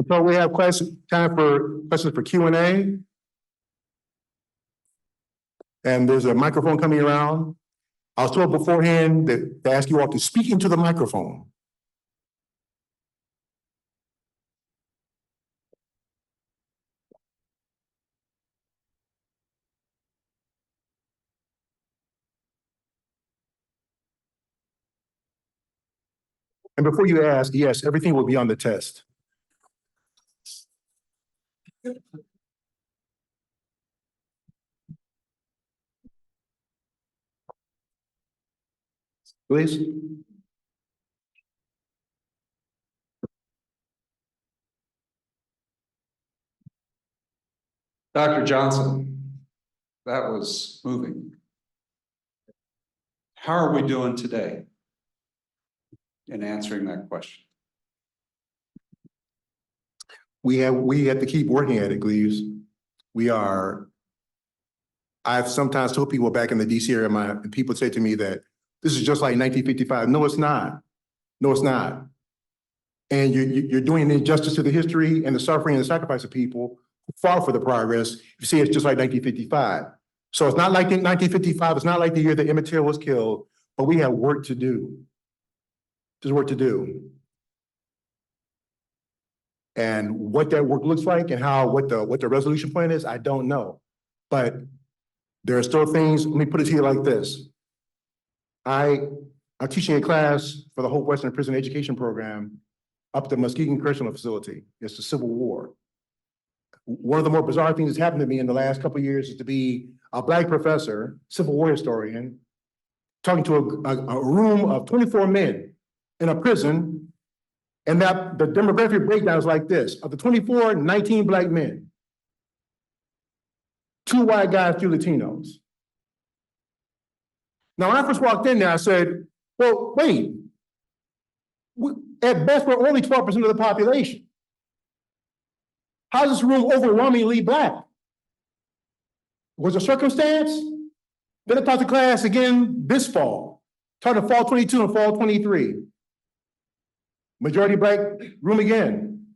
So we have time for questions for Q&A. And there's a microphone coming around. I was told beforehand that to ask you all to speak into the microphone. And before you ask, yes, everything will be on the test. Please. Dr. Johnson, that was moving. How are we doing today in answering that question? We have to keep working at it, Gleaves. I've sometimes told people back in the DC area, and people say to me that this is just like 1955. No, it's not. No, it's not. And you're doing an injustice to the history and the suffering and the sacrifice of people who fought for the progress. You see, it's just like 1955. So it's not like 1955. It's not like the year that Emmett Till was killed, but we have work to do. There's work to do. And what that work looks like and what the resolution plan is, I don't know. But there are still things, let me put it to you like this. I'm teaching a class for the Hope Western Prison Education Program up at the Muskegon Correctional Facility. It's the Civil War. One of the more bizarre things that's happened to me in the last couple of years is to be a Black professor, Civil War historian, talking to a room of 24 men in a prison. And that the demographic breakdown is like this: of the 24, 19 black men, 2 white guys, 2 Latinos. Now, when I first walked in there, I said, well, wait, at best, we're only 12% of the population. How is this room overwhelmingly black? Was it circumstance? Then I taught the class again this fall, taught in fall 22 and fall 23. Majority black room again.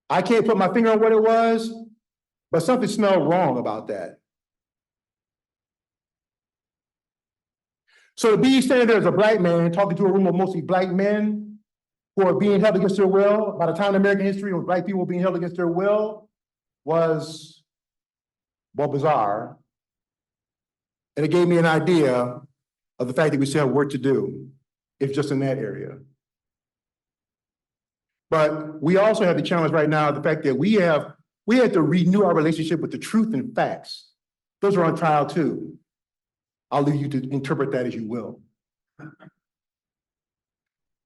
I can't put my finger on what it was, but something smelled wrong about that. So to be standing there as a black man talking to a room of mostly black men who are being held against their will, by the time in American history when black people were being held against their will, was, well, bizarre. And it gave me an idea of the fact that we still have work to do, if just in that area. But we also have the challenge right now, the fact that we have to renew our relationship with the truth and facts. Those are on trial too. I'll leave you to interpret that as you will.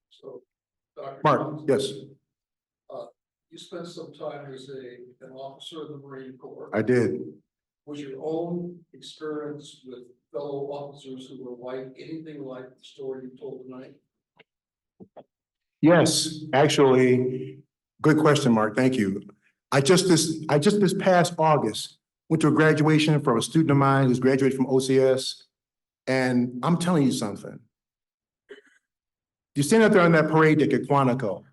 So, Dr. Mark, Johnson, yes, you spent some time as an officer of the Marine Corps. I did. Was your own experience with fellow officers who were white anything like the story you told tonight? Yes, actually, good question, Mark. Thank you. I just this past August went to a graduation from a student of mine who's graduated from OCS. And I'm telling you something. You stand out there on that parade deck at Quantico.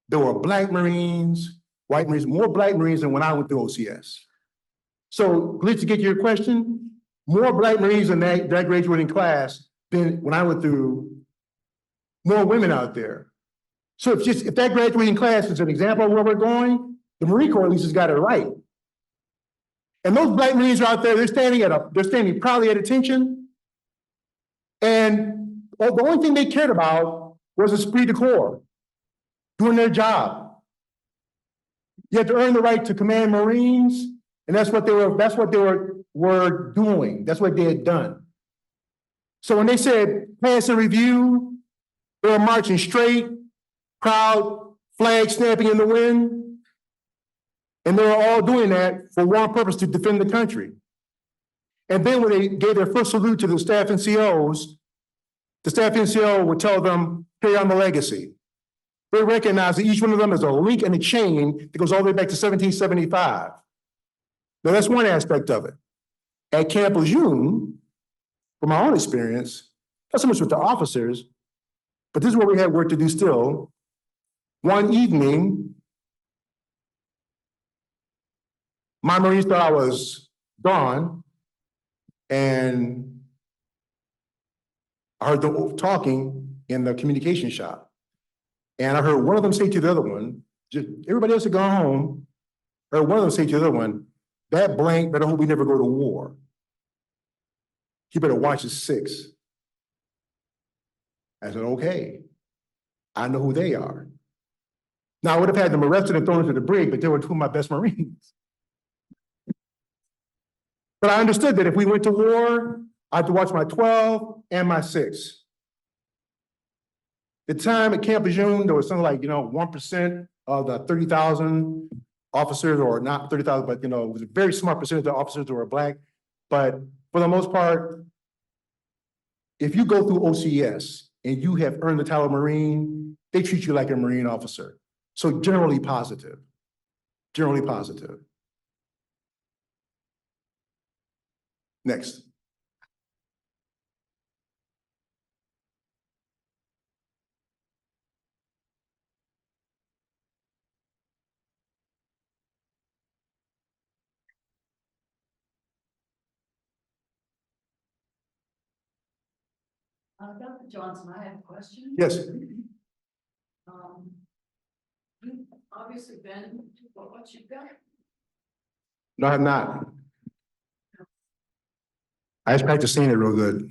There were black Marines, white Marines, more black Marines than when I went through OCS. So, Glitch, to get to your question, more black Marines in that graduating class than when I went through, more women out there. So if that graduating class is an example of where we're going, the Marine Corps at least has got it right. And those black Marines are out there, they're standing proudly at attention. And the only thing they cared about was esprit de corps, doing their job. You had to earn the right to command Marines, and that's what they were doing. That's what they had done. So when they said pass and review, they were marching straight, proud, flag snapping in the wind. And they were all doing that for one purpose, to defend the country. And then when they gave their first salute to the staff NCOs, the staff NCO would tell them, carry on the legacy. They recognize that each one of them is a link in a chain that goes all the way back to 1775. Now that's one aspect of it. At Camp Lejeune, from my own experience, not so much with the officers, but this is where we had work to do still. One evening, my Marines thought I was gone, and I heard them talking in the communication shop. And I heard one of them say to the other one, just everybody else had gone home, I heard one of them say to the other one, that blank better hope we never go to war. He better watch his 6. I said, okay, I know who they are. Now I would have had them arrested and thrown into the brig, but they were 2 of my best Marines. But I understood that if we went to war, I had to watch my 12 and my 6. The time at Camp Lejeune, there was something like, 1% of the 30,000 officers, or not 30,000, but, it was a very smart percentage of the officers that were black. But for the most part, if you go through OCS and you have earned the title of Marine, they treat you like a Marine officer. So generally positive, generally positive. Next. Dr. Johnson, I have a question. Yes. You've obviously been to what you've got. No, I have not. I just practiced saying it real good.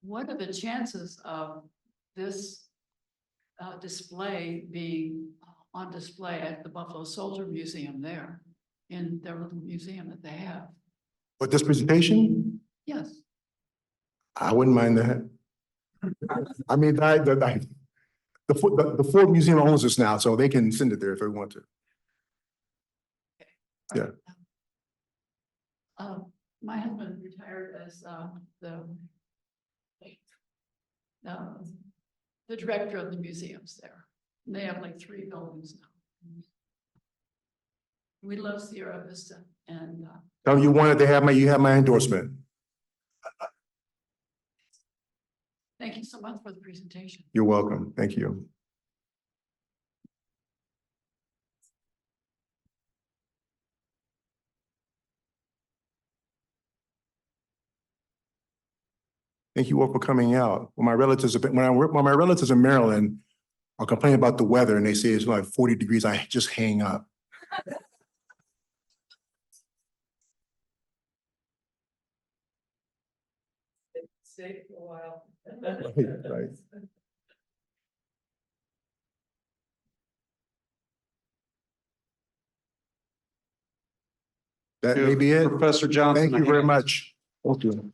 What are the chances of this display being on display at the Buffalo Soldier Museum there? in their little museum that they have. But this presentation, Yes. I wouldn't mind that. I mean, the Ford Museum owns this now, so they can send it there if they want to. Yeah. My husband retired as the director of the museums there. And they have like 3 buildings now. We love Sierra Vista and Tell me you wanted to have you have my endorsement. thank you so much for the presentation. You're welcome. Thank you. Thank you all for coming out. When my relatives in Maryland are complaining about the weather and they say it's like 40 degrees, I just hang up. Stay for a while. Right. That may be it. Professor Johnson. Thank you very much. Thank you.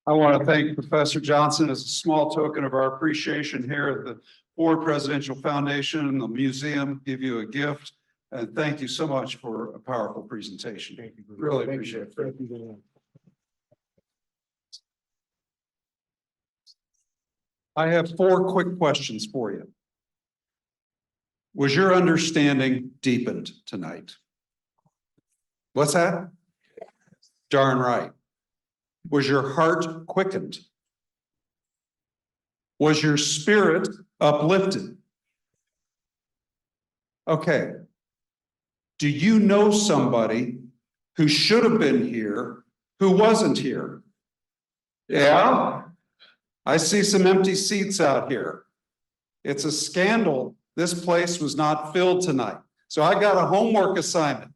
I want to thank Professor Johnson as a small token of our appreciation here at the Ford Presidential Foundation and the museum, give you a gift. And thank you so much for a powerful presentation. Thank you. Really appreciate it. Thank you very much. I have 4 quick questions for you. Was your understanding deepened tonight? What's that? Darn right. Was your heart quickened? Was your spirit uplifted? Okay. Do you know somebody who should have been here who wasn't here? Yeah? I see some empty seats out here. It's a scandal. This place was not filled tonight. So I got a homework assignment.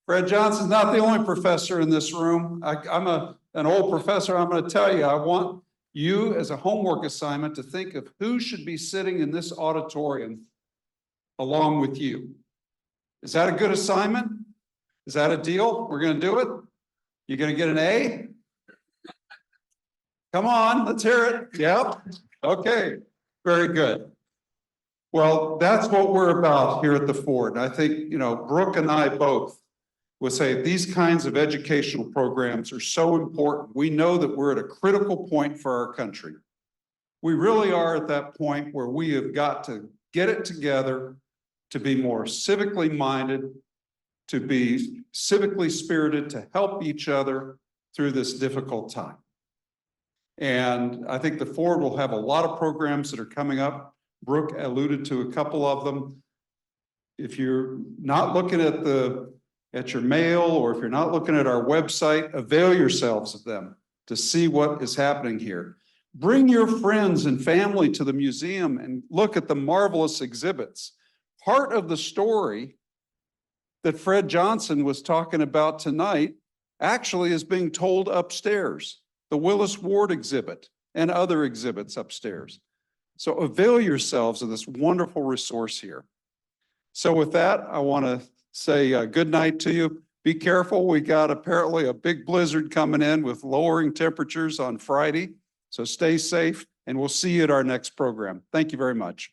Fred Johnson's not the only professor in this room. I'm an old professor. I'm going to tell you, I want you as a homework assignment to think of who should be sitting in this auditorium along with you. Is that a good assignment? Is that a deal? We're going to do it? You're going to get an A? Come on, let's hear it. Yep. Okay, very good. Well, that's what we're about here at the Ford. I think, Brooke and I both would say these kinds of educational programs are so important. We know that we're at a critical point for our country. We really are at that point where we have got to get it together to be more civically minded, to be civically spirited, to help each other through this difficult time. And I think the Ford will have a lot of programs that are coming up. Brooke alluded to a couple of them. If you're not looking at your mail, or if you're not looking at our website, avail yourselves of them to see what is happening here. Bring your friends and family to the museum and look at the marvelous exhibits. Part of the story that Fred Johnson was talking about tonight actually is being told upstairs, the Willis Ward exhibit and other exhibits upstairs. So avail yourselves of this wonderful resource here. So with that, I want to say good night to you. Be careful. We got apparently a big blizzard coming in with lowering temperatures on Friday. So stay safe, and we'll see you at our next program. Thank you very much.